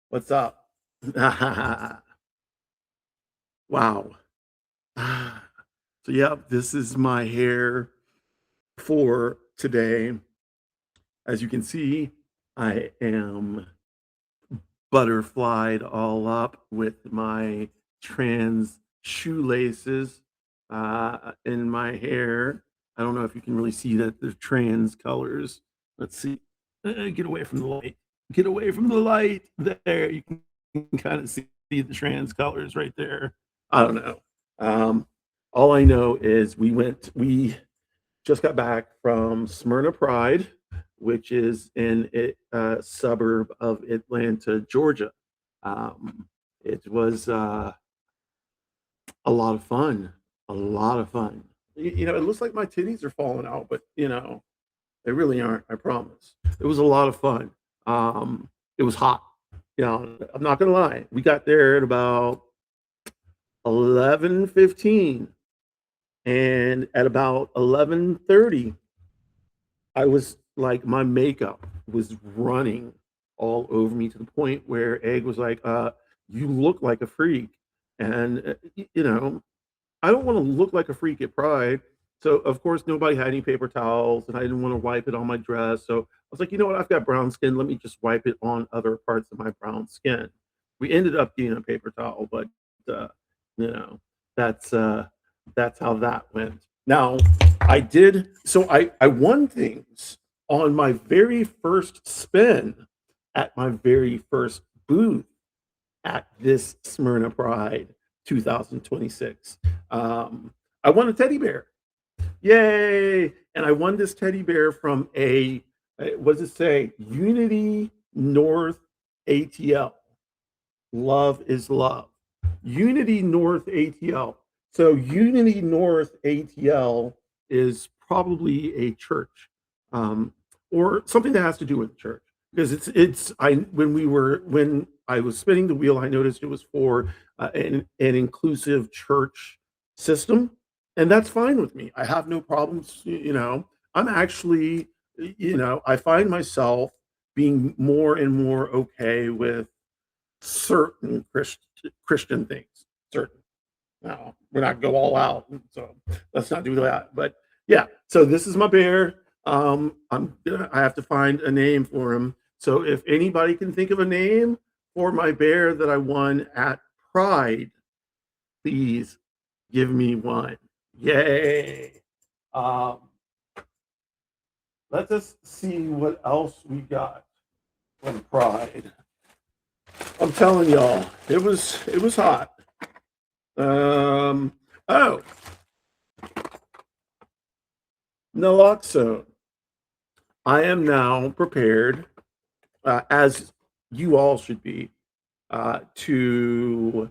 What's up? Wow. So, yep, this is my hair for today. As you can see, I am butterflied all up with my trans shoelaces in my hair. I don't know if you can really see that they're trans colors. Let's see. Get away from the light. Get away from the light. There, you can kind of see the trans colors right there. I don't know. Um, all I know is we just got back from Smyrna Pride, which is in a suburb of Atlanta, Georgia. It was a lot of fun. A lot of fun. It looks like my titties are falling out, but they really aren't. I promise. It was a lot of fun. It was hot. I'm not gonna lie. We got there at about 11:15, and at about 11:30, I was like, my makeup was running all over me to the point where Egg was like, you look like a freak. And, I don't want to look like a freak at Pride. So, of course, nobody had any paper towels, and I didn't want to wipe it on my dress. So, I was like, you know what? I've got brown skin. Let me just wipe it on other parts of my brown skin. We ended up getting a paper towel, but, uh, you know, that's, uh, that's how that went. Now, I won things on my very first spin at my very first booth at this Smyrna Pride 2026. I won a teddy bear. Yay! And I won this teddy bear from what does it say? Unity North ATL. Love is love. Unity North ATL. So Unity North ATL is probably a church, or something that has to do with the church. Because it's I when I was spinning the wheel, I noticed it was for an inclusive church system, and that's fine with me. I have no problems. I'm actually, I find myself being more and more okay with certain Christian things. Certain. No, we're not go all out, so let's not do that. But yeah, so this is my bear. I have to find a name for him. So if anybody can think of a name for my bear that I won at Pride, please give me one. Yay! Um, let us see what else we got from Pride. I'm telling y'all, it was hot. Um, oh, naloxone. I am now prepared, as you all should be, to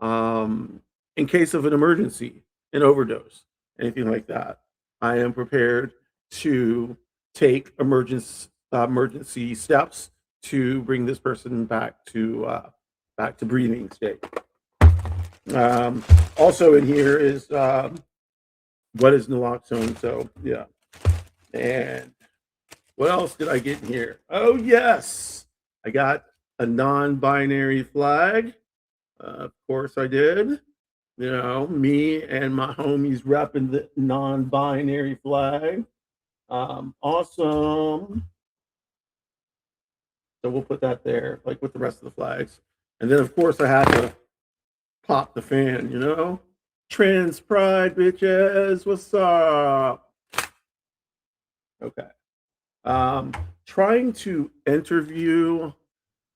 in case of an emergency, an overdose, anything like that. I am prepared to take emergency steps to bring this person back to breathing state. Um, Also in here is what is naloxone. So yeah, and what else did I get in here? Oh yes, I got a non-binary flag. Of course I did. Me and my homies repping the non-binary flag. Awesome. So we'll put that there, like with the rest of the flags. And then of course I had to pop the fan. Trans pride bitches, what's up? Okay. Um, Trying to interview,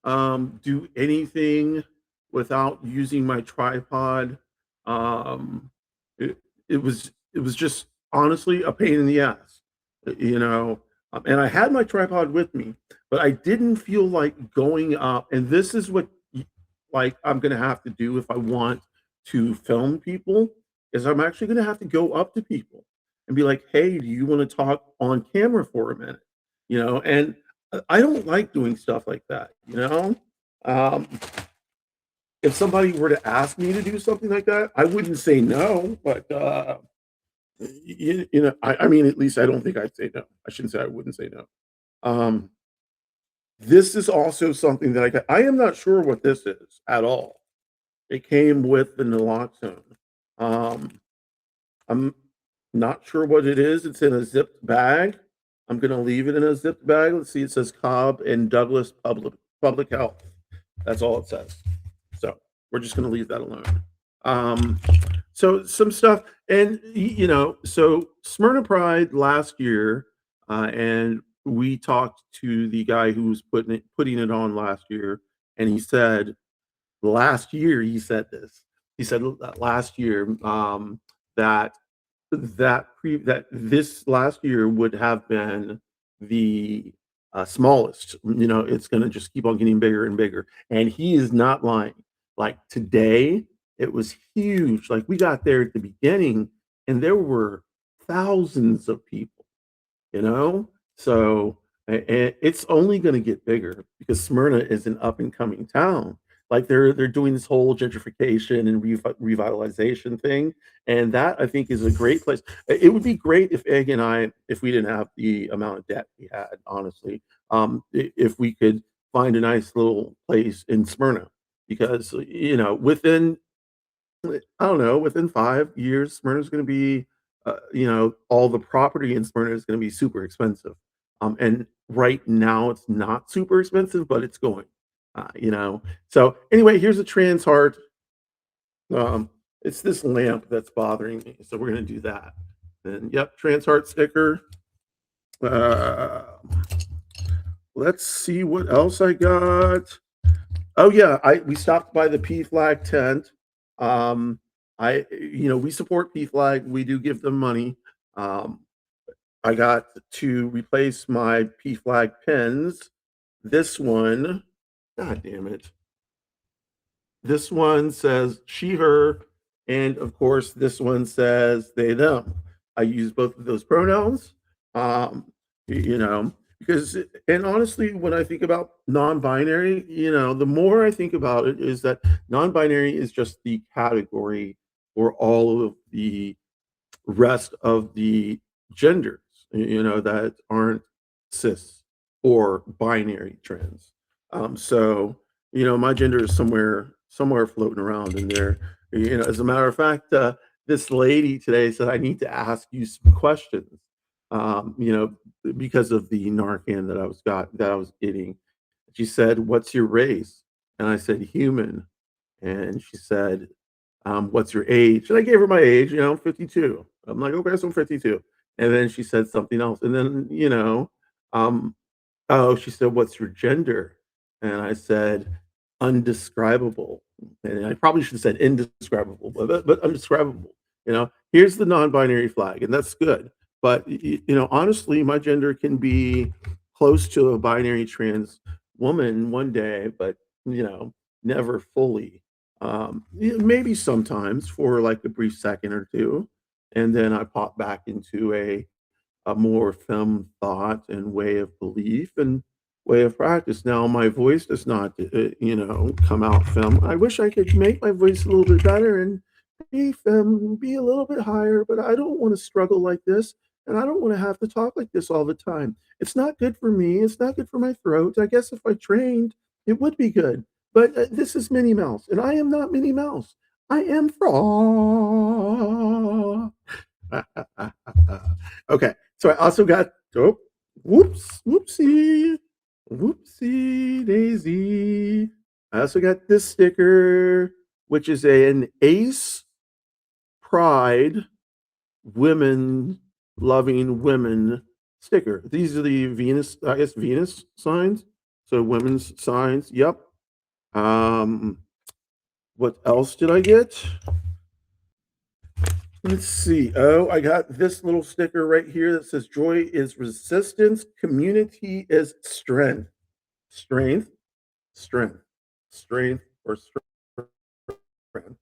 do anything without using my tripod. Um, it was just honestly a pain in the ass, and I had my tripod with me, but I didn't feel like going up. And this is what like I'm gonna have to do if I want to film people, is I'm actually gonna have to go up to people and be like, "Hey, do you want to talk on camera for a minute?" And I don't like doing stuff like that. Um, if somebody were to ask me to do something like that, I wouldn't say no, but I mean, at least I don't think I'd say no. I shouldn't say I wouldn't say no. Um, This is also something that I got. I am not sure what this is at all. It came with the naloxone. Um, I'm not sure what it is. It's in a zipped bag. I'm gonna leave it in a zipped bag. Let's see. It says Cobb and Douglas Public Health. That's all it says. So we're just gonna leave that alone. Um, so some stuff, and so Smyrna Pride last year, and we talked to the guy who was putting it on last year, and he said last year he said this. He said last year that that this last year would have been the smallest. It's going to just keep on getting bigger and bigger, and he is not lying. Like today, it was huge. Like we got there at the beginning, and there were thousands of people, you know? So it's only going to get bigger because Smyrna is an up and coming town. Like they're doing this whole gentrification and revitalization thing, and that I think is a great place. It would be great if Egg and I, if we didn't have the amount of debt we had, honestly, if we could find a nice little place in Smyrna, because within I don't know, within 5 years, Smyrna's gonna be, all the property in Smyrna is gonna be super expensive. And right now, it's not super expensive, but it's going, you know? So, anyway, here's a trans heart. It's this lamp that's bothering me, so we're gonna do that. And, yep, trans heart sticker. Uh, let's see what else I got. Oh yeah, I we stopped by the P Flag tent. We support P Flag. We do give them money. Um, I got to replace my P Flag pins. This one, God damn it. This one says she, her, and of course, this one says they, them. I use both of those pronouns. Um, because, and honestly, when I think about non binary, the more I think about it is that non binary is just the category for all of the rest of the genders, that aren't cis or binary trans. So, my gender is somewhere floating around in there. As a matter of fact, this lady today said I need to ask you some questions. Because of the Narcan that I was getting. She said, "What's your race?" And I said, "Human." And she said, "What's your age?" And I gave her my age, 52. I'm like, "Okay, so I'm 52." And then she said something else. And then, um, oh, she said, "What's your gender?" And I said, "Undescribable." And I probably should have said indescribable, but undescribable. Here's the non-binary flag, and that's good. But honestly, my gender can be close to a binary trans woman one day, but never fully. Maybe sometimes for like a brief second or two, and then I pop back into a more femme thought and way of belief and way of practice. Now, my voice does not, come out femme. I wish I could make my voice a little bit better and be femme, be a little bit higher, but I don't want to struggle like this. And I don't want to have to talk like this all the time. It's not good for me. It's not good for my throat. I guess if I trained, it would be good. But this is Minnie Mouse, and I am not Minnie Mouse. I am Frog. Okay, so I also got whoopsie daisy. I also got this sticker, which is an Ace Pride women loving women sticker. These are the Venus, I guess Venus signs. So women's signs. Yep. Um, what else did I get? Let's see. Oh, I got this little sticker right here that says joy is resistance, community is strength. Strength, strength, strength, or strength.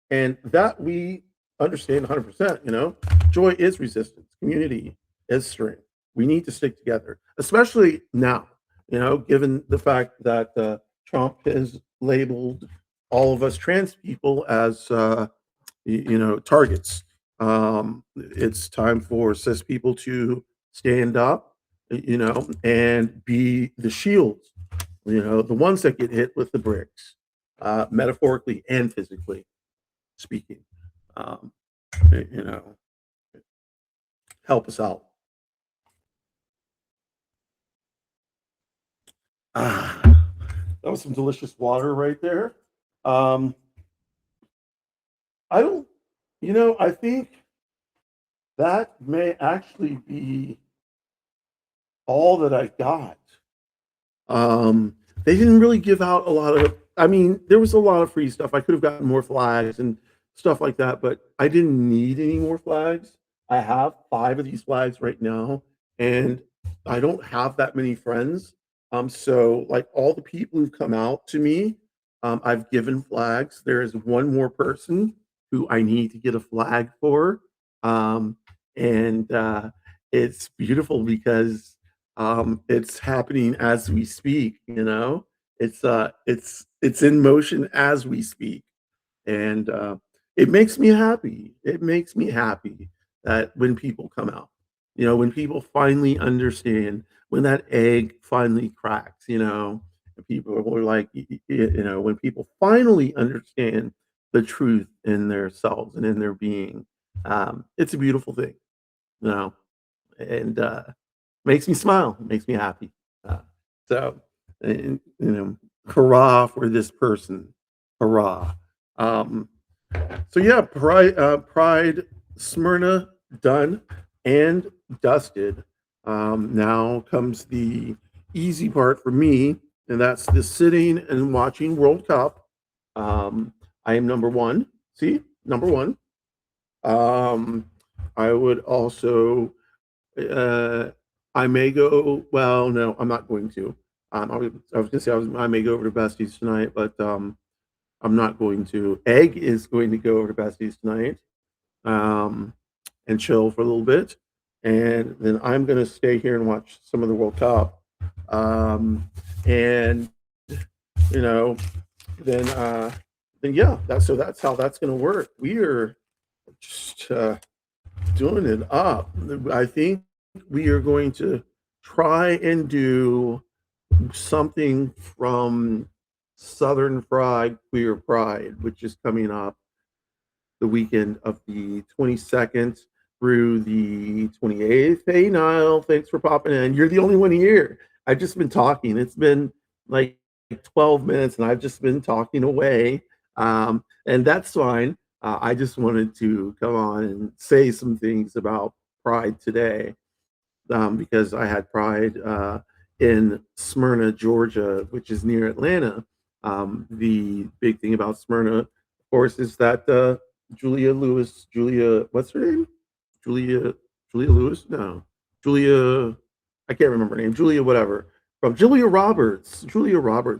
And that we understand 100%, joy is resistance, community is strength. We need to stick together, especially now, given the fact that Trump has labeled all of us trans people as, targets. It's time for cis people to stand up, and be the shield The ones that get hit with the bricks, metaphorically and physically speaking, um, you know, help us out. Ah, that was some delicious water right there. Um, I don't, I think that may actually be all that I got. They didn't really give out a lot of. I mean, there was a lot of free stuff. I could have gotten more flags and stuff like that, but I didn't need any more flags. I have 5 of these flags right now, and I don't have that many friends. So like all the people who've come out to me, I've given flags. There is one more person who I need to get a flag for. Um, and it's beautiful because it's happening as we speak. It's in motion as we speak, and it makes me happy. It makes me happy that when people come out, when people finally understand, when that egg finally cracks, and people are like, when people finally understand the truth in themselves and in their being, it's a beautiful thing, you know, and makes me smile, makes me happy. Uh, so, hurrah for this person, hurrah! Um, so yeah, Pride, Smyrna done and dusted. Now comes the easy part for me, and that's the sitting and watching World Cup. I am number one. See, number one. Um, I would also uh, I may go. Well, no, I'm not going to. I was gonna say I may go over to Besties tonight, but I'm not going to. Egg is going to go over to Besties tonight, um, and chill for a little bit, and then I'm gonna stay here and watch some of the World Cup. And you know, then yeah, that's how that's gonna work. We are just doing it up. I think we are going to try and do something from Southern Fried Queer Pride, which is coming up the weekend of the 22nd through the 28th. Hey, Niall, thanks for popping in. You're the only one here. I've just been talking. It's been like 12 minutes, and I've just been talking away. And that's fine. I just wanted to come on and say some things about Pride today, because I had Pride in Smyrna, Georgia, which is near Atlanta. The big thing about Smyrna, of course, is that what's her name? Julia, Julia Lewis? No, Julia, I can't remember her name. Julia, whatever. From Julia Roberts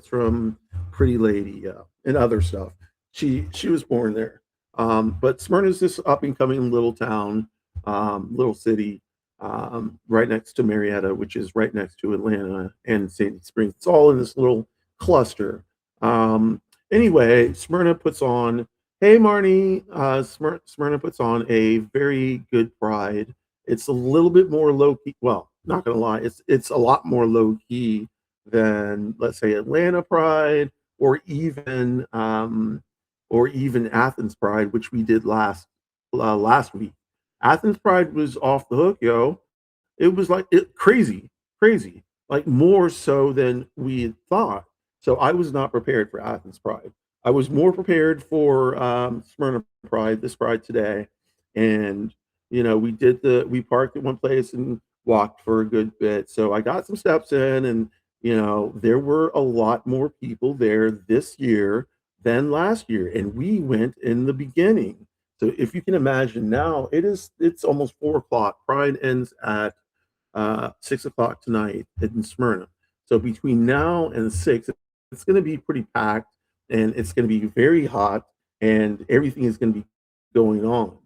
from Pretty Lady, and other stuff. She was born there. But Smyrna's this up and coming little town, little city, right next to Marietta, which is right next to Atlanta and Sandy Springs. It's all in this little cluster. Anyway, Smyrna puts on, hey Marnie, Smyrna puts on a very good Pride. It's a little bit more low key. Well, not gonna lie, it's a lot more low key than, let's say, Atlanta Pride, or even Athens Pride, which we did last week. Athens Pride was off the hook, yo. It was like crazy, crazy, like more so than we had thought. So I was not prepared for Athens Pride. I was more prepared for Smyrna Pride, this Pride today, and we parked at one place and walked for a good bit. So I got some steps in, and there were a lot more people there this year than last year, and we went in the beginning. So if you can imagine, now it's almost 4 o'clock. Pride ends at 6 o'clock tonight in Smyrna. So between now and 6, it's going to be pretty packed, and it's going to be very hot, and everything is going to be going on,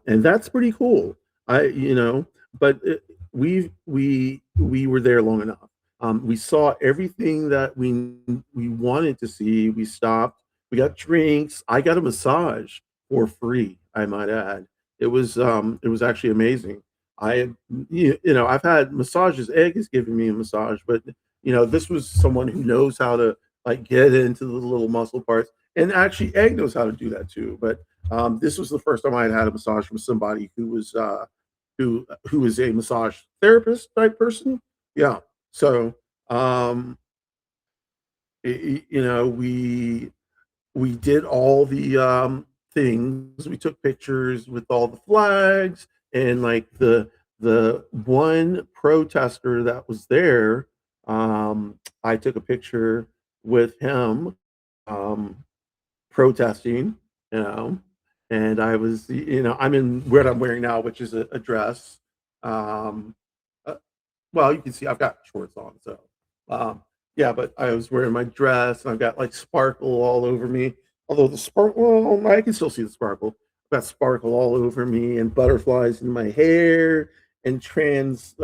and that's pretty cool. But we were there long enough. We saw everything that we wanted to see. We stopped. We got drinks. I got a massage for free, I might add. It was actually amazing. I I've had massages. Egg has given me a massage, but this was someone who knows how to like get into the little muscle parts, and actually, Egg knows how to do that too. But this was the first time I had had a massage from somebody who is a massage therapist type person. Yeah. So um, we did all the things. We took pictures with all the flags and like the one protester that was there. I took a picture with him um, protesting, you know, and I'm in what I'm wearing now, which is a dress. Um, uh, well, you can see I've got shorts on, so um, yeah. But I was wearing my dress, and I've got like sparkle all over me. Although the sparkle, well, I can still see the sparkle. I've got sparkle all over me, and butterflies in my hair, and trans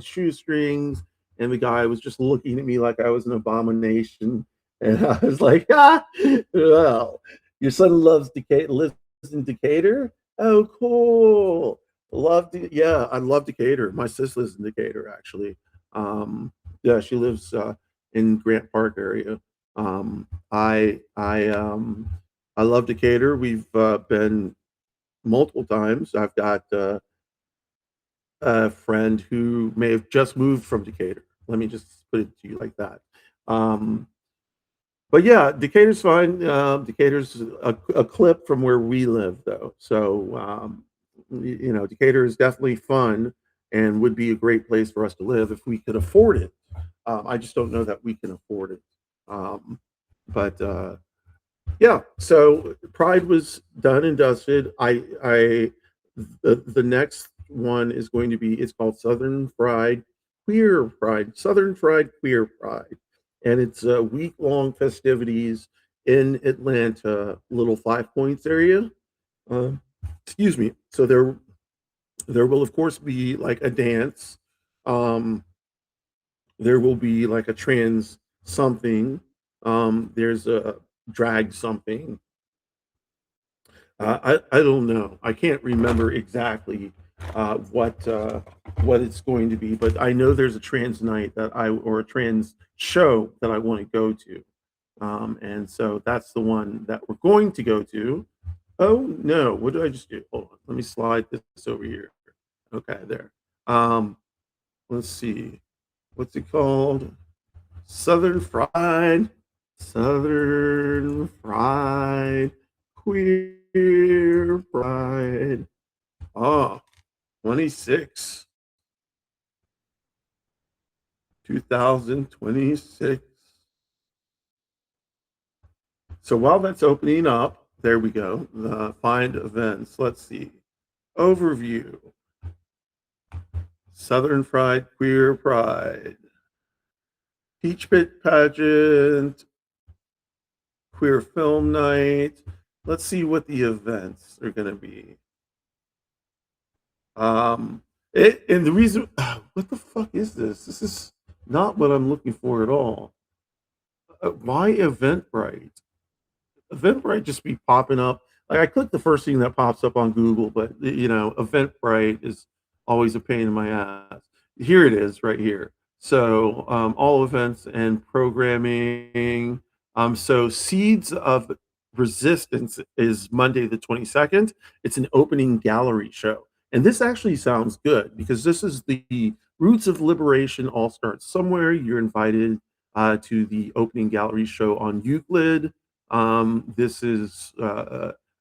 shoestrings. And the guy was just looking at me like I was an abomination. And I was like, well, your son lives in Decatur. Oh, cool. Yeah, I love Decatur. My sis lives in Decatur, actually. Yeah, she lives in Grant Park area. I love Decatur. We've been multiple times. I've got a friend who may have just moved from Decatur. Let me just put it to you like that. Um, but yeah, Decatur's fine. Decatur's a clip from where we live, though. So, Decatur is definitely fun and would be a great place for us to live if we could afford it. I just don't know that we can afford it. Um, but yeah, so Pride was done and dusted. The next one is going to be, it's called Southern Fried Queer Pride, and it's week long festivities in Atlanta, Little Five Points area. Um, excuse me. So there will of course be like a dance. Um, there will be like a trans something. There's a drag something. I don't know. I can't remember exactly what it's going to be, but I know there's a trans night or a trans show that I want to go to, and so that's the one that we're going to go to. Oh no! What did I just do? Hold on. Let me slide this over here. Okay, there. Um, let's see. What's it called? Southern Fried, Southern Fried, Queer Pride. Oh, 26, 2026. So while that's opening up, there we go. Find events. Let's see. Overview. Southern Fried Queer Pride. Peach Pit Pageant. Queer Film Night. Let's see what the events are going to be. And the reason, what the fuck is this? This is not what I'm looking for at all. Why Eventbrite? Eventbrite just be popping up. Like I click the first thing that pops up on Google, but Eventbrite is always a pain in my ass. Here it is, right here. So all events and programming. So Seeds of Resistance is Monday the 22nd. It's an opening gallery show, and this actually sounds good because this is the Roots of Liberation All Starts Somewhere. You're invited to the opening gallery show on Euclid.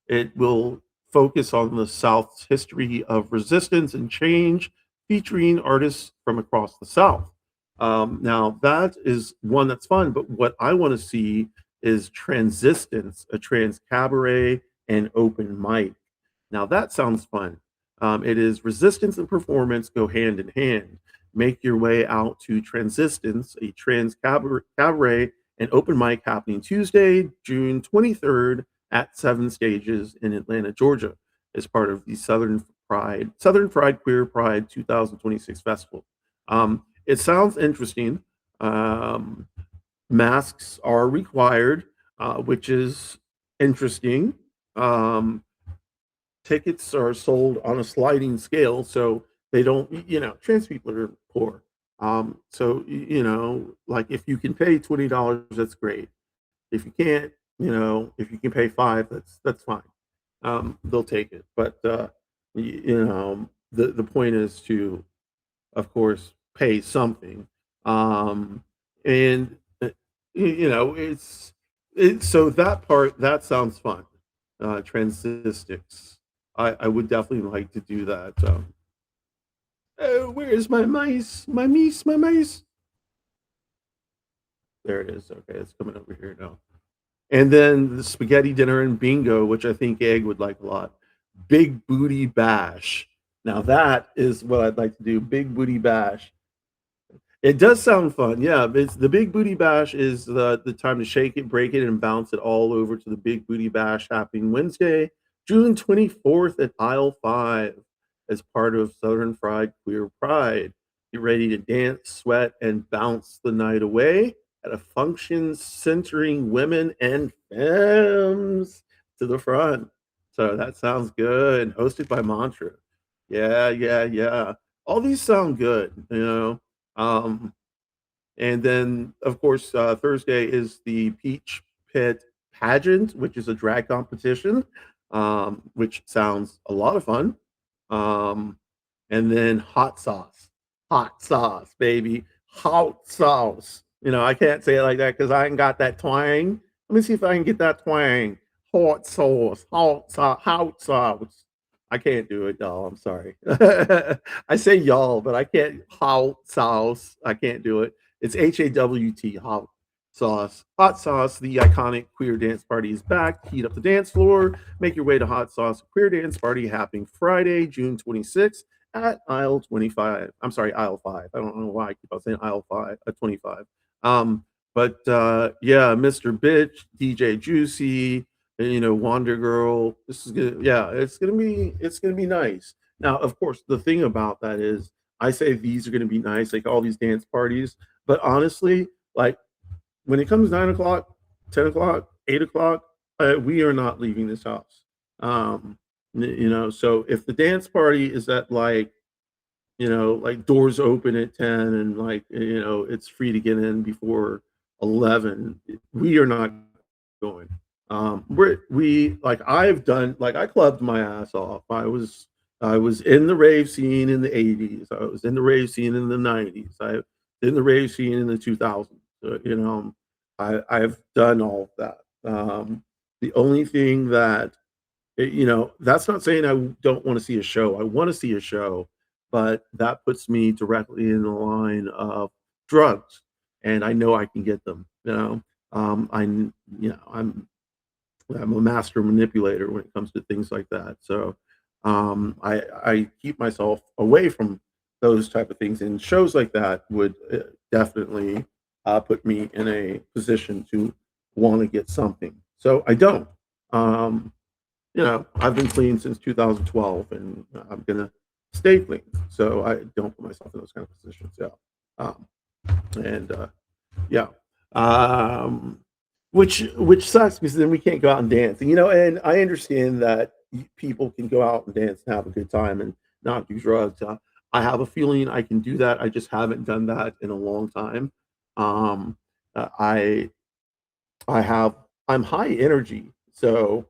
It will focus on the South's history of resistance and change, featuring artists from across the South. Now, that is one that's fun, but what I want to see is Transistence, a trans cabaret and open mic. Now, that sounds fun. It is resistance and performance go hand in hand. Make your way out to Transistence, a trans cabaret and open mic happening Tuesday, June 23rd at Seven Stages in Atlanta, Georgia, as part of the Southern Fried Queer Pride 2026 Festival. It sounds interesting. Um, Masks are required, which is interesting. Um, Tickets are sold on a sliding scale, so they don't, trans people are poor. So like if you can pay $20, that's great. If you can't, if you can pay five, that's fine. They'll take it. But the point is to, of course, pay something. And so that part that sounds fun. Transistix. I would definitely like to do that. Oh, where's my mice? My mice, my mice. There it is. Okay, it's coming over here now. And then the spaghetti dinner and bingo, which I think Egg would like a lot. Big booty bash. Now that is what I'd like to do. Big booty bash. It does sound fun. Yeah, it's the Big Booty Bash is the time to shake it, break it, and bounce it all over to the Big Booty Bash happening Wednesday, June 24th at Aisle 5 as part of Southern Fried Queer Pride. Get ready to dance, sweat, and bounce the night away at a function centering women and femmes to the front. So that sounds good. Hosted by Mantra. Yeah, yeah, yeah. All these sound good. Um, and then, of course, Thursday is the Peach Pit Pageant, which is a drag competition, which sounds a lot of fun. Um, and then hot sauce, baby, hot sauce. I can't say it like that because I ain't got that twang. Let me see if I can get that twang. Hot sauce, hot sauce, hot sauce. I can't do it, y'all. I'm sorry. I say y'all, but I can't. Hot sauce. I can't do it. It's HAWT, hot sauce. Hot sauce, the iconic queer dance party is back. Heat up the dance floor. Make your way to Hot Sauce Queer Dance Party happening Friday, June 26th at aisle 25. I'm sorry, aisle 5. I don't know why I keep on saying aisle 5, 25. But yeah, Mr. Bitch, DJ Juicy, and, Wonder Girl. This is gonna, yeah, it's gonna be nice. Now, of course, the thing about that is, I say these are gonna be nice, like all these dance parties. But honestly, like when it comes 9 o'clock, 10 o'clock, 8 o'clock, we are not leaving this house. So if the dance party is at like doors open at 10 and it's free to get in before 11, we are not going. We like I've done like I clubbed my ass off. I was in the rave scene in the 80s. I was in the rave scene in the 90s. I in the rave scene in the 2000s. I've done all of that. The only thing that that's not saying I don't want to see a show. I want to see a show, but that puts me directly in the line of drugs, and I know I can get them. I'm a master manipulator when it comes to things like that. So I keep myself away from those type of things, and shows like that would definitely put me in a position to want to get something. So I don't. Um, I've been clean since 2012, and I'm gonna stay clean. So I don't put myself in those kind of positions. Yeah, um, and yeah, um, which sucks because then we can't go out and dance. And I understand that people can go out and dance and have a good time and not do drugs. I have a feeling I can do that. I just haven't done that in a long time. Um, I I have I'm high energy, so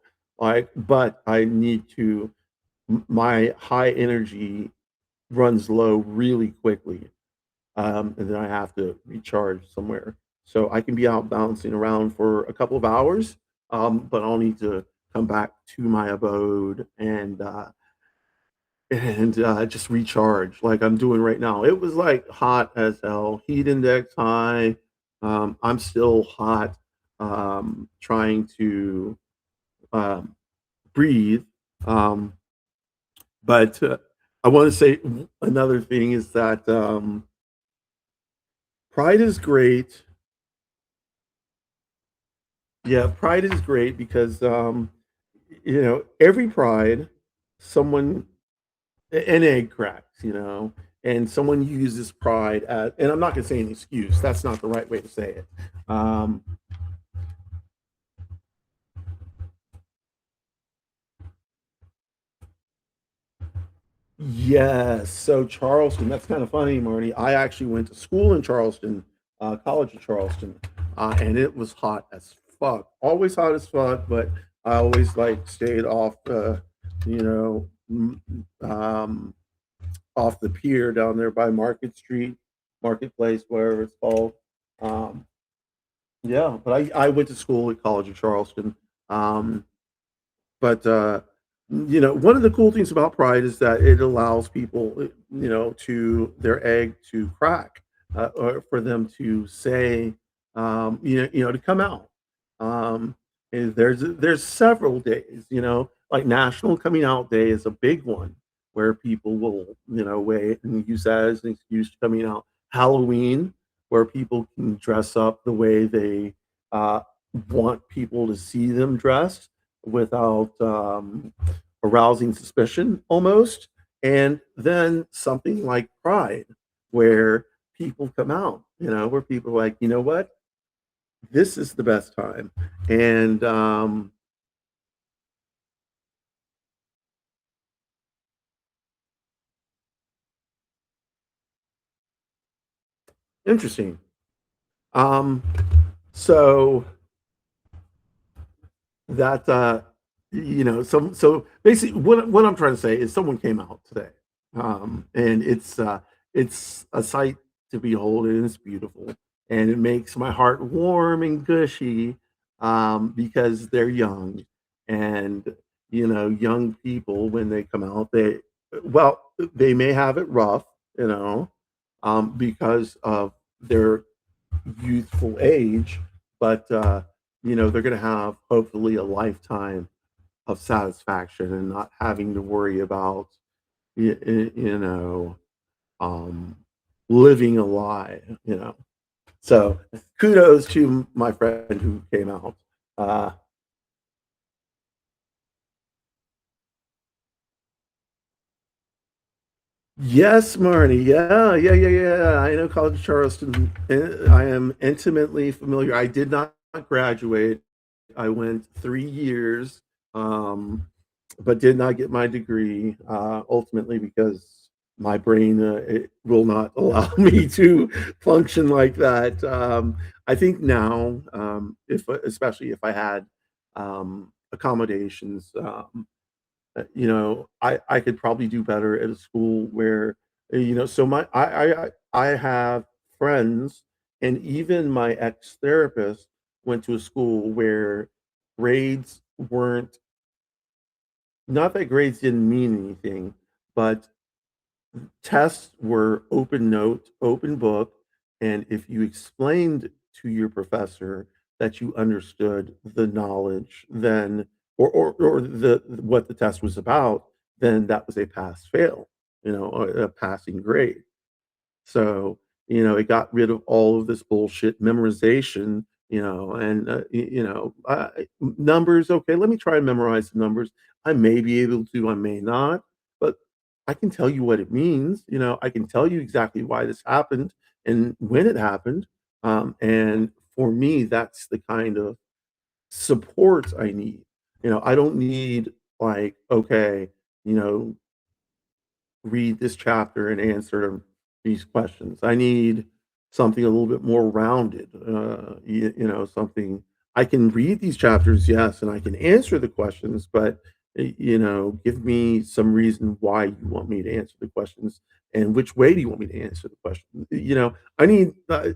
but I need to my high energy runs low really quickly, and then I have to recharge somewhere. So I can be out bouncing around for a couple of hours, but I'll need to come back to my abode and just recharge like I'm doing right now. It was like hot as hell, heat index high. I'm still hot, trying to um, breathe. Um, but I want to say another thing is that pride is great. Yeah, pride is great because every pride, someone an egg cracks, and someone uses pride as, and I'm not going to say an excuse. That's not the right way to say it. Um, Yes. So Charleston, that's kind of funny, Marty. I actually went to school in Charleston, College of Charleston, and it was hot as fuck. Always hot as fuck, but I always like stayed off, you know, off the pier down there by Market Street, Marketplace, wherever it's called. Um, yeah, but I went to school at College of Charleston. Um, but one of the cool things about Pride is that it allows people, to their egg to crack, or for them to say, to come out. And there's several days, like National Coming Out Day is a big one where people will, wait and use that as an excuse to coming out. Halloween, where people can dress up the way they uh, want people to see them dressed without arousing suspicion almost. And then something like Pride, where people come out, where people are like, you know what, this is the best time. And interesting. Um, so that so basically what I'm trying to say is someone came out today, and it's a sight to behold, and it's beautiful, and it makes my heart warm and gushy, because they're young, and young people when they come out, they may have it rough, because of their youthful age, but they're going to have hopefully a lifetime of satisfaction and not having to worry about y- y- you know um, living a lie. So kudos to my friend who came out. Uh, yes, Marty. Yeah, yeah, yeah, yeah. I know College of Charleston. I am intimately familiar. I did not graduate. I went 3 years, um, but did not get my degree, ultimately because my brain, it will not allow me to function like that. I think now, if especially if I had accommodations, I could probably do better at a school where, so I have friends, and even my ex therapist went to a school where grades weren't, not that grades didn't mean anything, but tests were open note, open book, and if you explained to your professor that you understood the knowledge, then or the what the test was about, then that was a pass fail, or a passing grade. So, it got rid of all of this bullshit memorization, and numbers. Okay, let me try and memorize the numbers. I may be able to, I may not, but I can tell you what it means. I can tell you exactly why this happened and when it happened. And for me, that's the kind of support I need. I don't need, like, okay, you know, read this chapter and answer these questions. I need something a little bit more rounded. Something I can read these chapters, yes, and I can answer the questions, but give me some reason why you want me to answer the questions and which way do you want me to answer the question. I need, I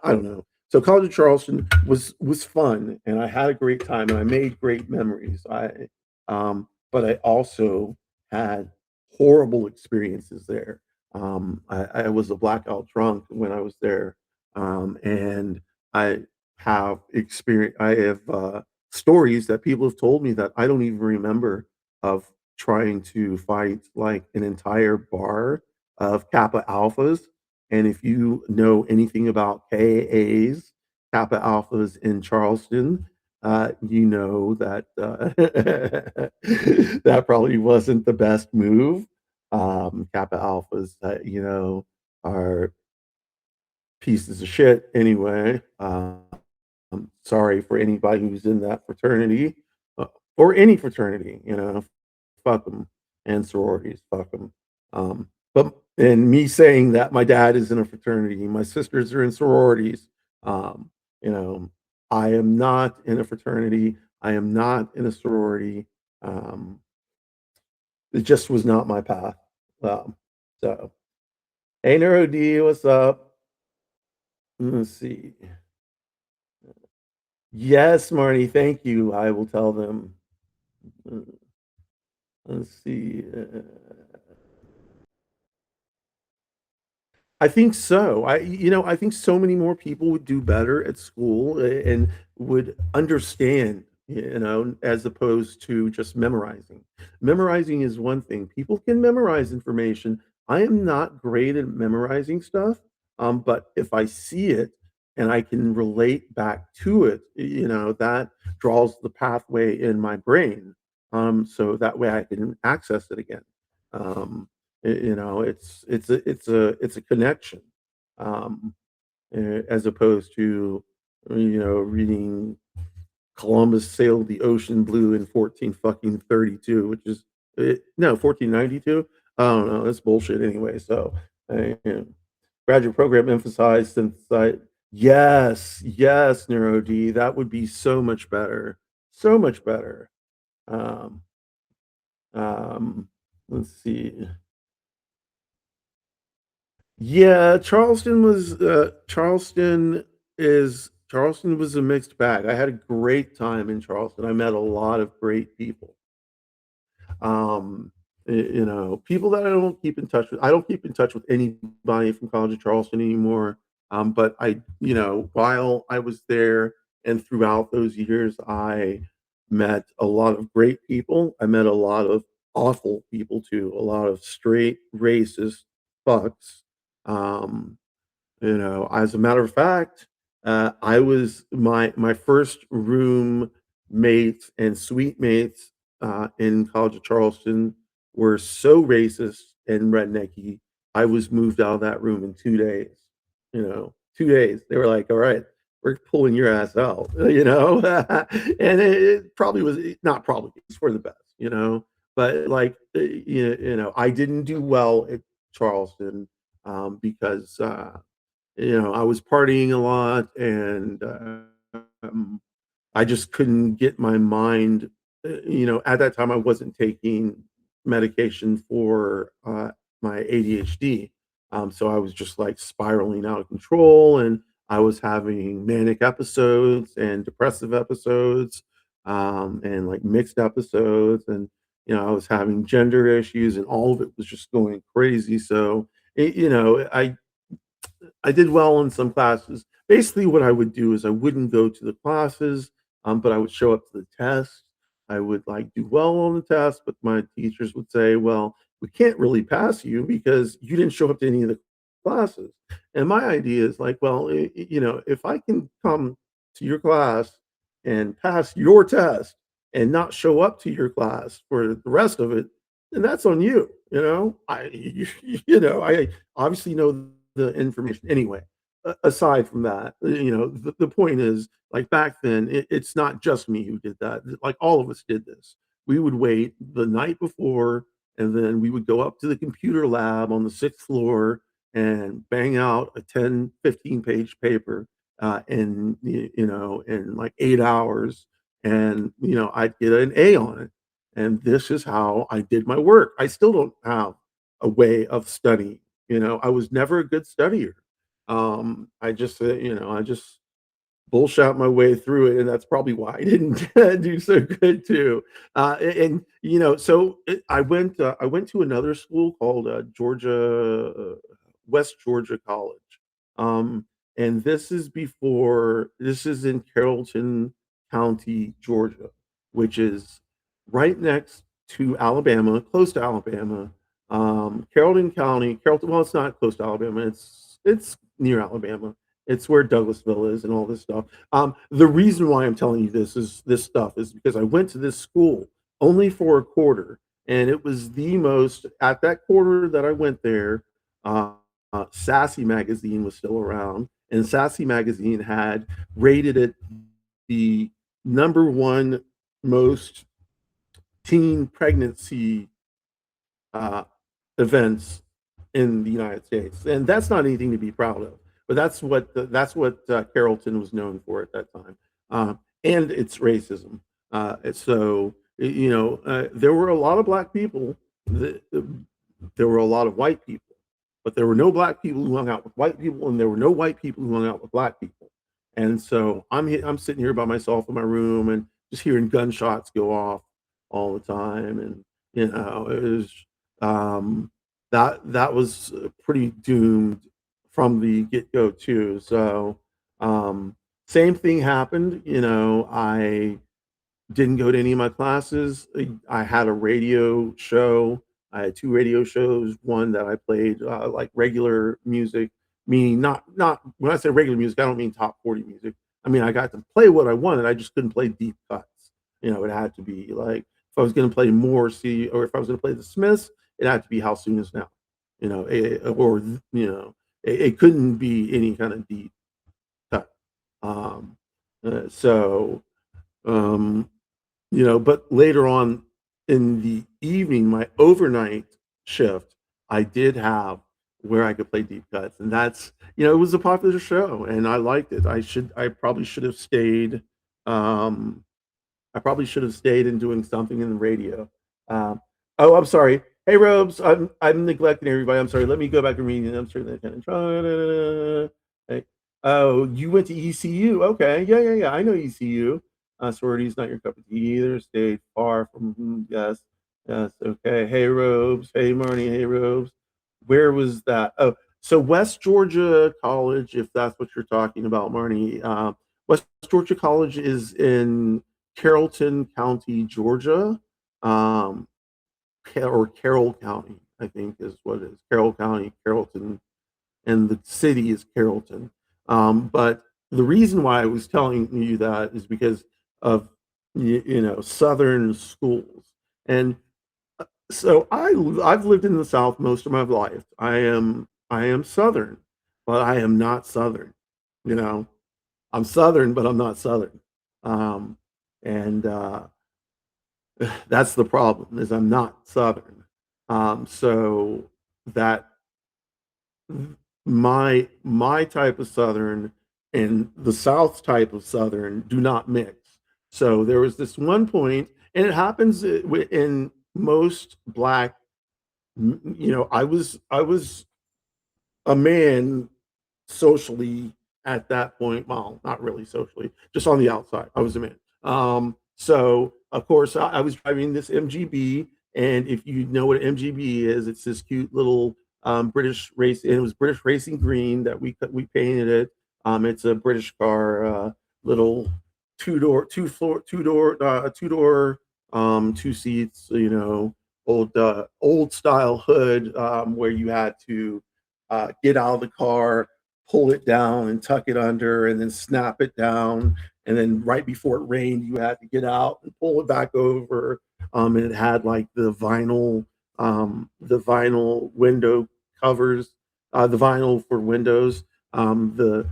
don't know. So College of Charleston was fun, and I had a great time, and I made great memories. But I also had horrible experiences there. I was a blackout drunk when I was there, and I I have stories that people have told me that I don't even remember, of trying to fight like an entire bar of Kappa Alphas. And if you know anything about KAs, Kappa Alphas in Charleston, you know that that probably wasn't the best move. Kappa Alphas, are pieces of shit anyway. I'm sorry for anybody who's in that fraternity, or any fraternity, fuck them, and sororities, fuck them. But and me saying that my dad is in a fraternity, my sisters are in sororities. Um, you know, I am not in a fraternity. I am not in a sorority. Um, it just was not my path. Um, so, hey, Neuro D, what's up? Let's see. Yes, Marty, thank you. I will tell them. Uh, Let's see. I think so. I think so many more people would do better at school and would understand, as opposed to just memorizing. Memorizing is one thing. People can memorize information. I am not great at memorizing stuff, but if I see it and I can relate back to it, that draws the pathway in my brain, so that way I can access it again. Um, it's a connection, um, as opposed to reading Columbus sailed the ocean blue in 14 fucking 32, which is no 1492. I don't know. That's bullshit anyway. So, graduate program emphasized synthesize. Yes, yes, Neuro D. That would be so much better. So much better. Um, let's see. Yeah, Charleston was a mixed bag. I had a great time in Charleston. I met a lot of great people. People that I don't keep in touch with. I don't keep in touch with anybody from College of Charleston anymore. But while I was there and throughout those years, I met a lot of great people. I met a lot of awful people too. A lot of straight racist fucks. Um, as a matter of fact, I was my first room mates and suite mates in College of Charleston were so racist and rednecky. I was moved out of that room in 2 days. 2 days. They were like, "All right, we're pulling your ass out," and it probably was not probably it's for the best. But like, I didn't do well at Charleston because I was partying a lot and I just couldn't get my mind. At that time I wasn't taking medication for my ADHD. So I was just like spiraling out of control and I was having manic episodes and depressive episodes and like mixed episodes and I was having gender issues and all of it was just going crazy. So I did well in some classes. Basically, what I would do is I wouldn't go to the classes, but I would show up to the test. I would like do well on the test, but my teachers would say, "Well, we can't really pass you because you didn't show up to any of the classes." And my idea is like, well, if I can come to your class and pass your test and not show up to your class for the rest of it, then that's on you. I obviously know the information anyway. Aside from that, the point is, like back then, it's not just me who did that. Like all of us did this. We would wait the night before, and then we would go up to the computer lab on the sixth floor and bang out a 10, 15 page paper in like 8 hours, and I'd get an A on it. And this is how I did my work. I still don't have a way of studying. I was never a good studier. I just bullshot my way through it, and that's probably why I didn't do so good too. I went to another school called West Georgia College, um, and this is in Carrollton County, Georgia, which is right next to Alabama, close to Alabama. Carrollton County, Carrollton. Well, it's not close to Alabama. It's near Alabama. It's where Douglasville is and all this stuff. The reason why I'm telling you this stuff is because I went to this school only for a quarter, and it was the most at that quarter that I went there. Uh, Sassy magazine was still around, and Sassy magazine had rated it the number one most teen pregnancy uh, events in the United States, and that's not anything to be proud of. But that's what Carrollton was known for at that time, and its racism. So there were a lot of black people. There were a lot of white people, but there were no black people who hung out with white people, and there were no white people who hung out with black people. And so I'm sitting here by myself in my room and just hearing gunshots go off all the time, and it was um, that was pretty doomed from the get go too. So same thing happened. I didn't go to any of my classes. I had a radio show. I had two radio shows. One that I played like regular music, meaning not when I say regular music, I don't mean top 40 music. I mean I got to play what I wanted. I just couldn't play deep cuts. It had to be like if I was going to play Morrissey or if I was going to play the Smiths, it had to be How Soon Is Now. Or it couldn't be any kind of deep cut. Um, so um, but later on in the evening, my overnight shift, I did have where I could play deep cuts, and it was a popular show, and I liked it. I probably should have stayed. Um, I probably should have stayed in doing something in the radio. Um, oh, I'm sorry. Hey, Robes, I'm neglecting everybody. I'm sorry. Let me go back and read. I'm sure that kind of. Hey. Oh, you went to ECU. Okay, yeah. I know ECU. Sorority is not your cup of tea either. Stayed far from. Yes. Okay. Hey, Robes. Hey, Marnie. Hey, Robes. Where was that? Oh, so West Georgia College, if that's what you're talking about, Marnie. West Georgia College is in Carrollton County, Georgia, um, or Carroll County, I think is what it is. Carroll County, Carrollton, and the city is Carrollton. But the reason why I was telling you that is because of Southern schools, and so I've lived in the South most of my life. I am Southern, but I am not Southern. You know, I'm Southern, but I'm not Southern. Um, and That's the problem is I'm not Southern. So that my type of Southern and the South type of Southern do not mix. So there was this one point, and it happens in most black. I was a man socially at that point. Well, not really socially, just on the outside. I was a man. So of course I was driving this MGB, and if you know what an MGB is, it's this cute little British race. And it was British Racing Green that we painted it. It's a British car, little two door, two seats. Old style hood where you had to get out of the car, pull it down and tuck it under and then snap it down. And then right before it rained, you had to get out and pull it back over. And it had like the vinyl window covers, the vinyl for windows. The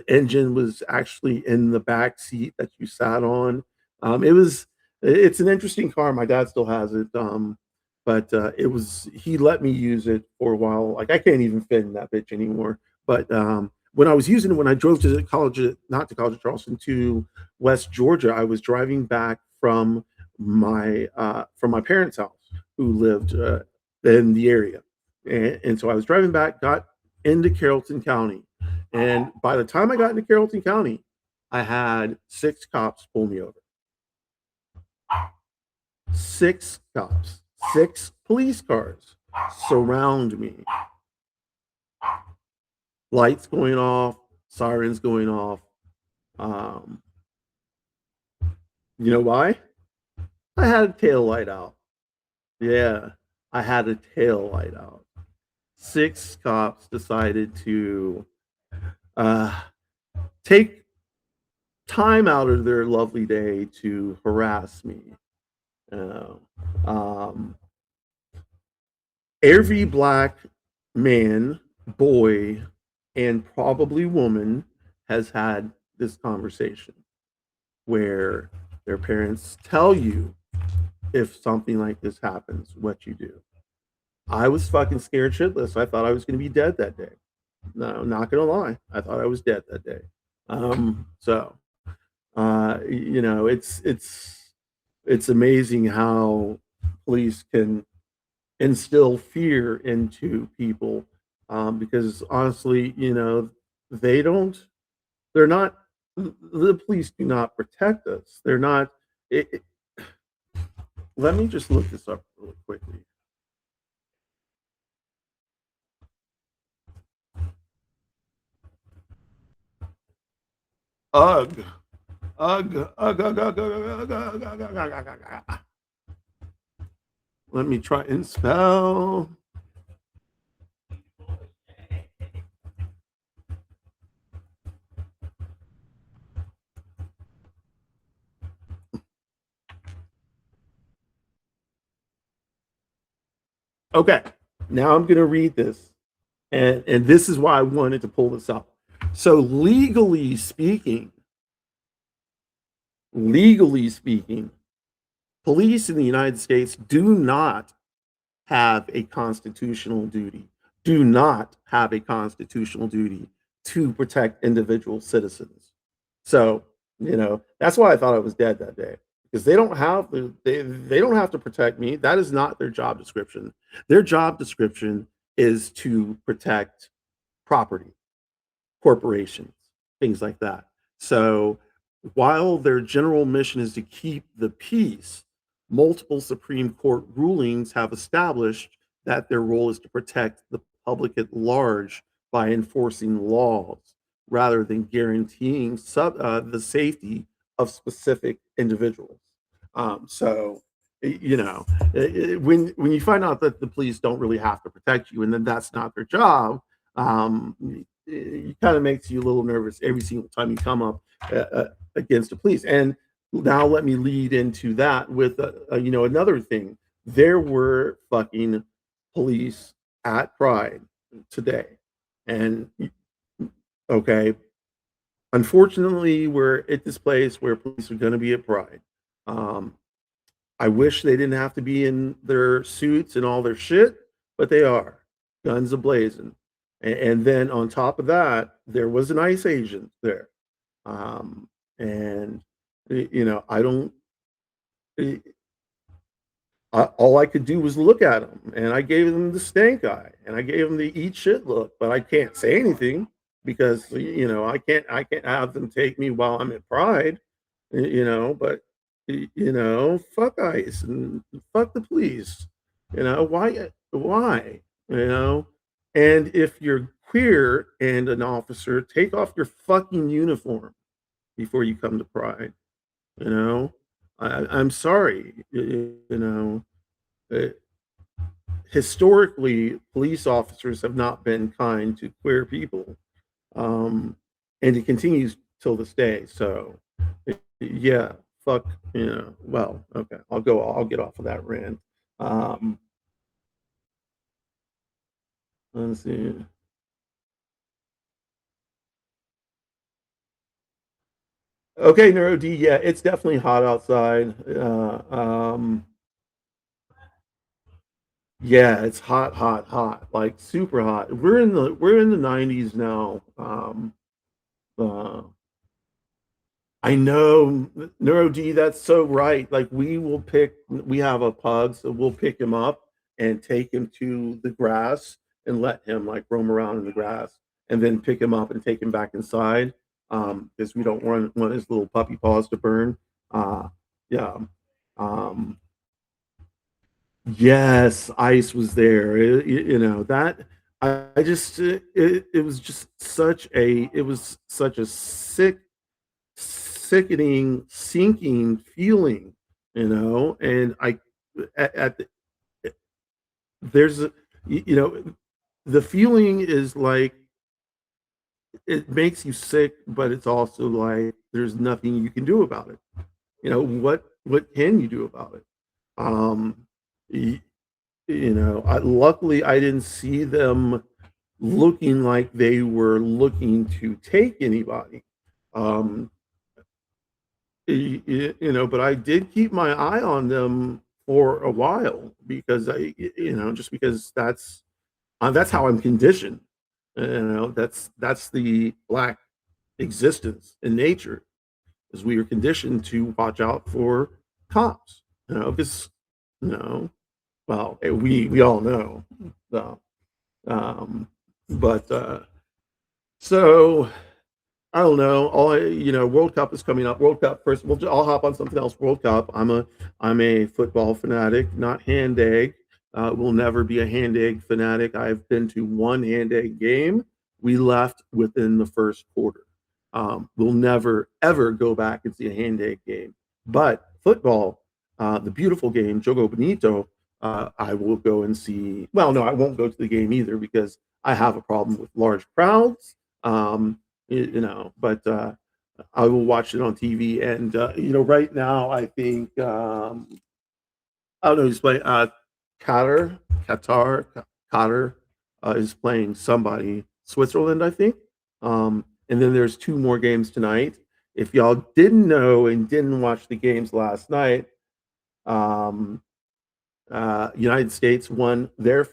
engine was actually in the back seat that you sat on. It's an interesting car. My dad still has it. But he let me use it for a while. Like I can't even fit in that bitch anymore. But when I was using it, when I drove to the college, not to College of Charleston, to West Georgia, I was driving back from my parents' house, who lived in the area, and so I was driving back, got into Carrollton County, and by the time I got into Carrollton County, I had six cops pull me over. Six cops, six police cars surround me, lights going off, sirens going off. Um, you know why? I had a tail light out. Yeah, I had a tail light out. Six cops decided to uh, take time out of their lovely day to harass me. Uh, um, every black man, boy, and probably woman has had this conversation where their parents tell you if something like this happens, what you do. I was fucking scared shitless. I thought I was going to be dead that day. No, not going to lie. I thought I was dead that day. So, it's amazing how police can instill fear into people, because honestly, they don't. They're not. The police do not protect us. They're not. It, let me just look this up really quickly. Ugh. Ugh. Ugh. Ugh. Ugh. Ugh. Ugh. Ugh. Ugh. Ugh. Ugh. Ugh. Ugh. Let me try and spell. Okay, now I'm going to read this, and this is why I wanted to pull this up. So legally speaking, police in the United States do not have a constitutional duty, do not have a constitutional duty to protect individual citizens. So, that's why I thought I was dead that day, because they don't have to protect me. That is not their job description. Their job description is to protect property, corporations, things like that. So while their general mission is to keep the peace, multiple Supreme Court rulings have established that their role is to protect the public at large by enforcing laws rather than guaranteeing the safety of specific individuals. So, when you find out that the police don't really have to protect you, and then that's not their job, it kind of makes you a little nervous every single time you come up against the police. And now let me lead into that with another thing. There were fucking police at Pride today, and okay, unfortunately, we're at this place where police are going to be at Pride. Um, I wish they didn't have to be in their suits and all their shit, but they are, guns ablazing. And then on top of that, there was an ICE agent there. And I don't. All I could do was look at him, and I gave him the stank eye, and I gave him the eat shit look, but I can't say anything because I can't have them take me while I'm at Pride, But fuck ICE and fuck the police, why, you know. And if you're queer and an officer, take off your fucking uniform before you come to Pride. You know, I'm sorry. Uh, Historically, police officers have not been kind to queer people, um, and it continues till this day. So, yeah, fuck. Well, okay, I'll go. I'll get off of that rant. Um, let's see. Okay, Neuro D. Yeah, it's definitely hot outside. Yeah, it's hot, hot, hot, like super hot. We're in the 90s now. Uh, I know, Neuro D, that's so right. Like we have a pug, so we'll pick him up and take him to the grass and let him like roam around in the grass, and then pick him up and take him back inside. Because we don't want his little puppy paws to burn. Yeah. Um, yes, ice was there. That I just it was just such a sickening, sinking feeling, and at the, there's a, you know, the feeling is like it makes you sick, but it's also like there's nothing you can do about it. What can you do about it? Um, luckily I didn't see them looking like they were looking to take anybody. Um, but I did keep my eye on them for a while because just because that's how I'm conditioned. That's the black existence in nature is we are conditioned to watch out for cops. Because you know, well, we all know. So, um, but so I don't know. World Cup is coming up. World Cup first. I'll hop on something else. World Cup. I'm a football fanatic, not hand egg. Will never be a hand egg fanatic. I've been to one hand egg game. We left within the first quarter. We'll never ever go back and see a hand egg game. But football, the beautiful game, Jogo Bonito. I will go and see. Well, no, I won't go to the game either because I have a problem with large crowds. But I will watch it on TV. And right now, I think I don't know who's playing. Qatar, Qatar, Qatar is playing somebody. Switzerland, I think. And then there's two more games tonight. If y'all didn't know and didn't watch the games last night, um, United States won their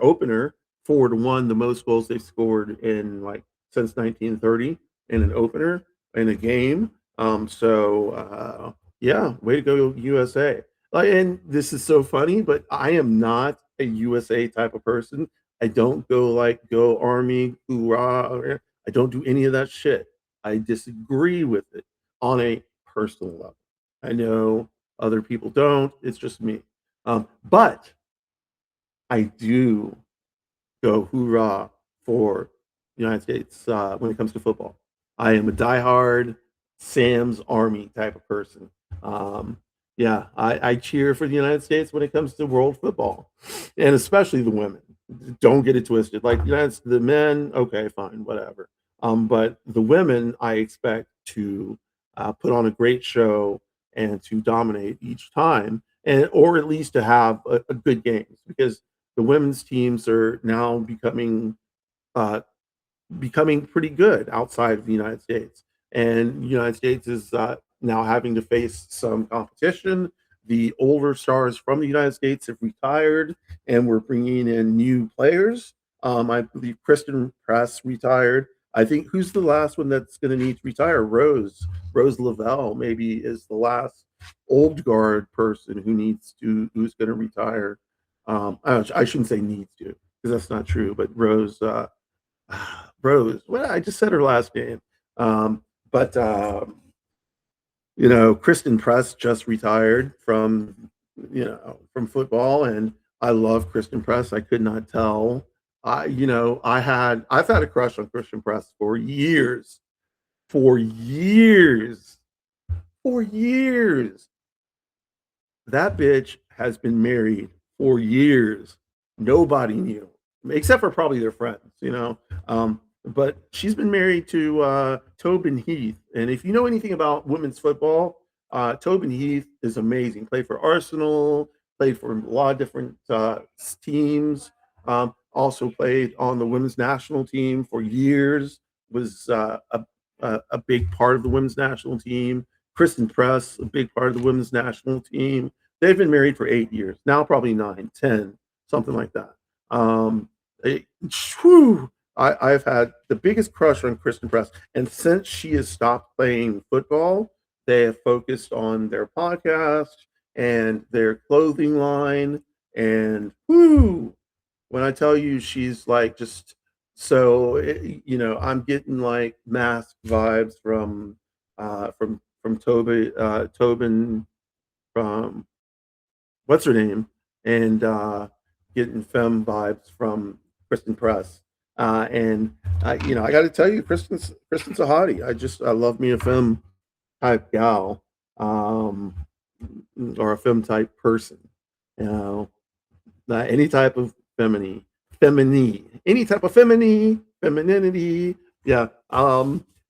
opener 4-1, the most goals they've scored in like since 1930 in an opener in a game. Yeah, way to go USA. And this is so funny, but I am not a USA type of person. I don't go Army, hoorah. I don't do any of that shit. I disagree with it on a personal level. I know other people don't. It's just me. But I do go hoorah for the United States when it comes to football. I am a diehard Sam's Army type of person. Um, yeah, I cheer for the United States when it comes to world football, and especially the women. Don't get it twisted. Like the men, okay, fine, whatever. But the women, I expect to put on a great show and to dominate each time, and or at least to have a good games because the women's teams are now uh, becoming pretty good outside of the United States. And the United States is now having to face some competition. The older stars from the United States have retired, and we're bringing in new players. I believe Kristen Press retired. I think who's the last one that's going to need to retire? Rose Lavelle maybe is the last old guard person who's going to retire. I shouldn't say needs to because that's not true, but Rose. Well, I just said her last name. But Kristen Press just retired from football, and I love Kristen Press. I could not tell. I've had a crush on Kristen Press for years, for years. That bitch has been married for years. Nobody knew, except for probably their friends. But she's been married to Tobin Heath. And if you know anything about women's football, Tobin Heath is amazing. Played for Arsenal, played for a lot of different teams. Also played on the women's national team for years. Was a big part of the women's national team. Kristen Press, a big part of the women's national team. They've been married for 8 years now, probably 9, 10, something like that. Um, it, whew, I've had the biggest crush on Kristen Press, and since she has stopped playing football, they have focused on their podcast and their clothing line. And whoo, when I tell you she's like just so, I'm getting like mask vibes from Tobin from what's her name, and getting femme vibes from Kristen Press. I got to tell you, Kristen's a hottie. I love me a femme type gal, um, or a femme type person. You know, any type of any type of femininity. Yeah.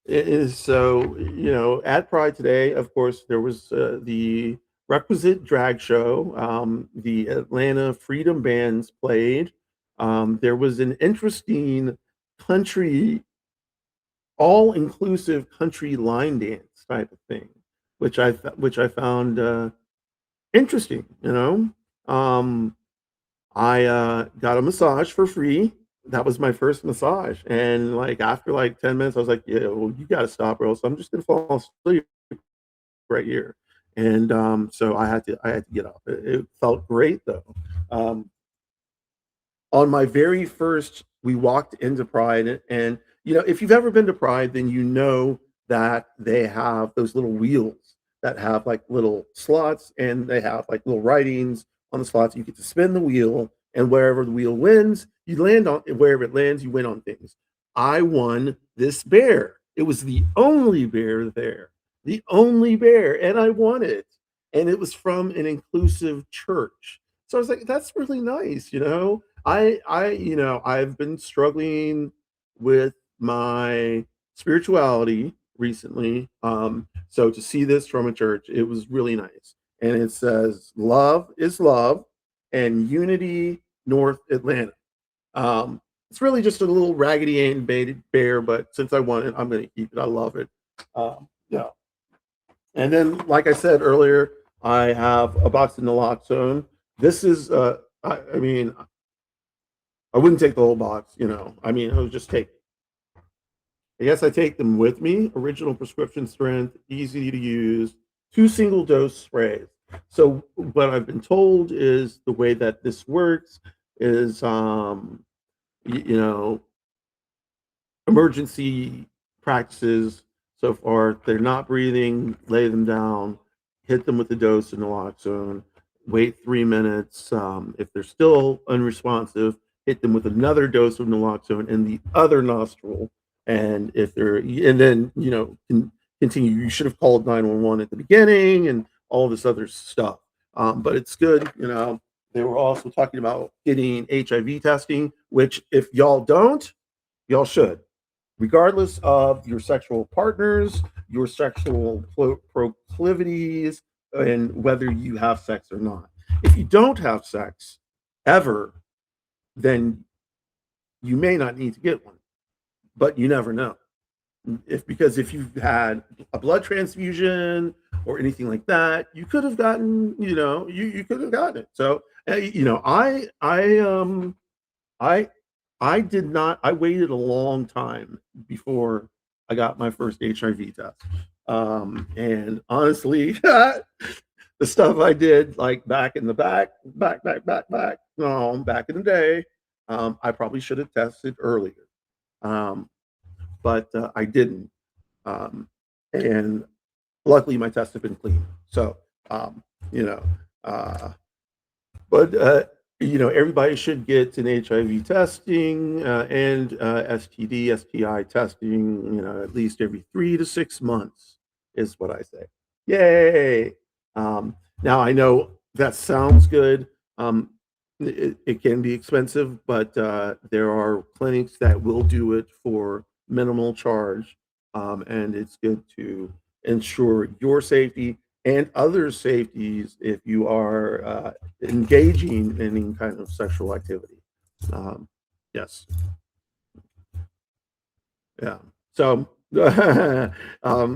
It is so, at Pride today, of course, there was the requisite drag show. The Atlanta Freedom Bands played. There was an interesting country, all inclusive country line dance type of thing, which I found. interesting, you know? Um, I, got a massage for free. That was my first massage, and, like, after, like, 10 minutes, I was like, "Yeah, well, you gotta stop or else I'm just gonna fall asleep right here." And, so I had to get up. It felt great, though. Um, on my very first we walked into Pride, and, if you've ever been to Pride, then you know that they have those little wheels that have, like, little slots, and they have, like, little writings on the slots. You get to spin the wheel, and wherever the wheel wins, you land on wherever it lands, you win on things. I won this bear. It was the only bear there, the only bear, and I won it, and it was from an inclusive church. So I was like, "That's really nice," you know? I've been struggling with my spirituality recently. So to see this from a church, it was really nice. And it says, "Love is love," and "Unity North Atlanta." It's really just a little raggedy animated bear, but since I won it, I'm going to keep it. I love it. Yeah. And then, like I said earlier, I have a box of naloxone. This is, I mean, I wouldn't take the whole box, you know. I mean, I would just take. I guess I take them with me. Original prescription strength, easy to use, two single dose sprays. So what I've been told is the way that this works is, you know, emergency practices so far. They're not breathing, lay them down, hit them with a dose of naloxone, wait 3 minutes. If they're still unresponsive, hit them with another dose of naloxone in the other nostril. And if they're, and then, continue. You should have called 911 at the beginning and all this other stuff. But it's good, They were also talking about getting HIV testing, which if y'all don't, y'all should, regardless of your sexual partners, your sexual proclivities, and whether you have sex or not. If you don't have sex ever, then you may not need to get one, but you never know. Because if you've had a blood transfusion or anything like that, you could have gotten, you could have gotten it. So, I I did not. I waited a long time before I got my first HIV test. And honestly, the stuff I did like back in the back in the day, I probably should have tested earlier. Um, but I didn't. Um, and luckily, my tests have been clean. So, um, you know, uh, but everybody should get an HIV testing and STD, STI testing. At least every 3 to 6 months is what I say. Yay! Now I know that sounds good. It can be expensive, but there are clinics that will do it for minimal charge, and it's good to ensure your safety and others' safeties if you are engaging in any kind of sexual activity. Um, yes, yeah. So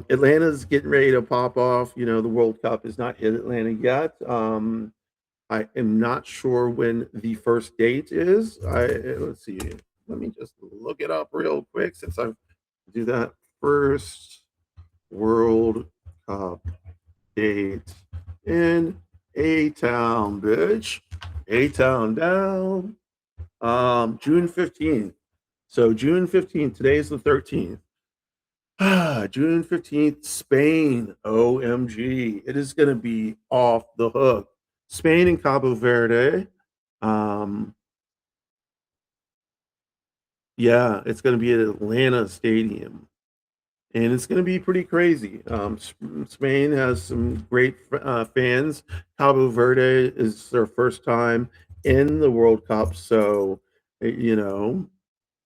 Atlanta's getting ready to pop off. The World Cup has not hit Atlanta yet. I am not sure when the first date is. Let's see. Let me just look it up real quick since I do that. First World Cup date in A Town, bitch. A Town down. June 15th. So June 15th, today's the 13th. June 15th, Spain. OMG. It is going to be off the hook. Spain and Cabo Verde. Um, yeah, it's going to be at Atlanta Stadium. And it's going to be pretty crazy. Spain has some great fans. Cabo Verde is their first time in the World Cup. So, you know,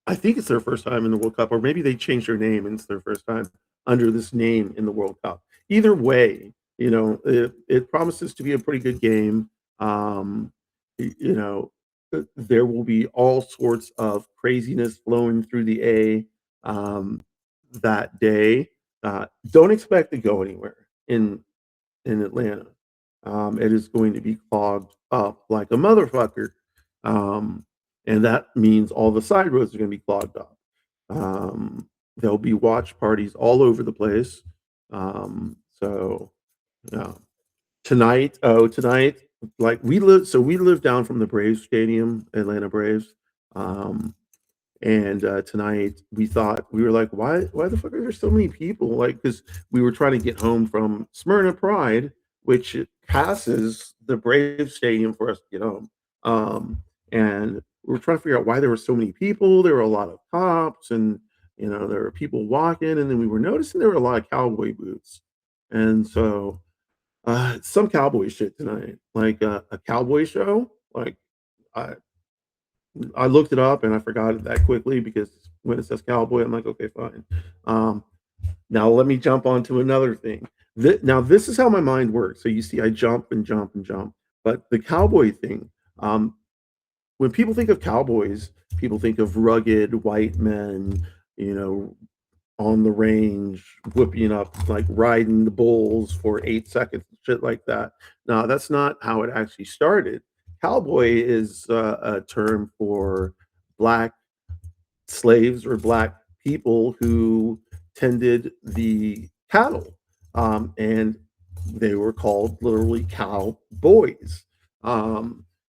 I think it's their first time in the World Cup, or maybe they changed their name and it's their first time under this name in the World Cup. Either way, it promises to be a pretty good game. Um, there will be all sorts of craziness flowing through the A that day. Don't expect to go anywhere in Atlanta. it is going to be clogged up like a motherfucker. Um, and that means all the side roads are going to be clogged up. There'll be watch parties all over the place. So yeah. Tonight, like we live down from the Braves stadium, Atlanta Braves. Um, and tonight we thought we were like, why the fuck are there so many people? Like, because we were trying to get home from Smyrna Pride, which it passes the Brave Stadium for us to get home. And we were trying to figure out why there were so many people. There were a lot of cops, and there were people walking, and then we were noticing there were a lot of cowboy boots, and so some cowboy shit tonight, like a cowboy show. Like I I looked it up and I forgot it that quickly because when it says cowboy, I'm like, okay, fine. Um, Now let me jump on to another thing. Now this is how my mind works. So you see, I jump and jump and jump. But the cowboy thing, um, when people think of cowboys, people think of rugged white men, you know, on the range, whipping up, like riding the bulls for 8 seconds, shit like that. No, that's not how it actually started. Cowboy is a term for black slaves or black people who tended the cattle, and they were called literally cowboys.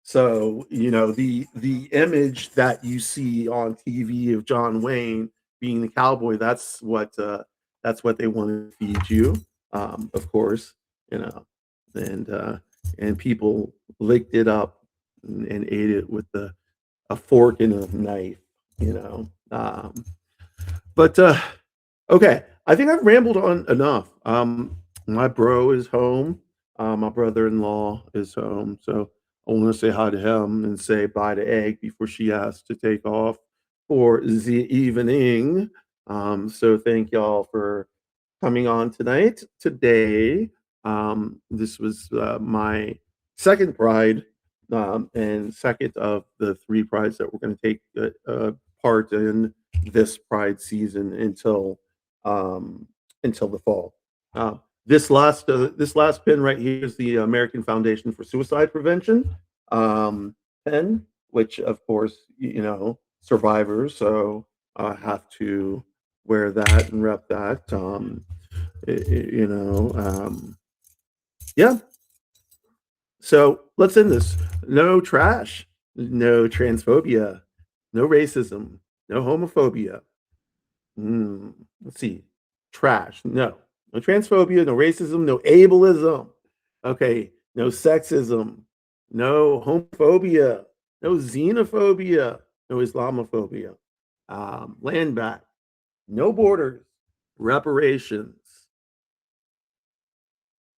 So the image that you see on TV of John Wayne being the cowboy, that's what they want to feed you, of course, you know, and people licked it up and ate it with a fork and a knife, you know. But okay, I think I've rambled on enough. My bro is home. My brother-in-law is home, so I want to say hi to him and say bye to Egg before she has to take off for the evening. So thank y'all for coming on tonight. Today, this was my second pride, and second of the three prides that we're going to take part in this pride season um, until the fall. This last pin right here is the American Foundation for Suicide Prevention pin, which of course survivors so have to wear that and rep that. You know, yeah. So let's end this. No trash, no transphobia, no racism, no homophobia. Let's see. Trash. No. No transphobia, no racism, no ableism. Okay. No sexism, no homophobia, no xenophobia, no Islamophobia. Land back, no borders, reparations.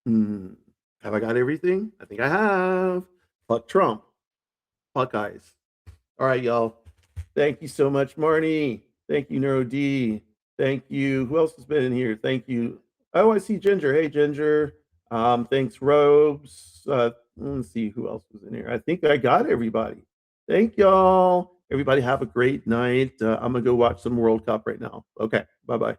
Hmm. Have I got everything? I think I have. Fuck Trump. Fuck guys. All right, y'all. Thank you so much, Marnie. Thank you, Neuro D. Thank you. Who else has been in here? Thank you. Oh, I see Ginger. Hey, Ginger. Thanks, Robes. Let's see who else was in here. I think I got everybody. Thank y'all. Everybody have a great night. I'm gonna go watch some World Cup right now. Okay. Bye bye.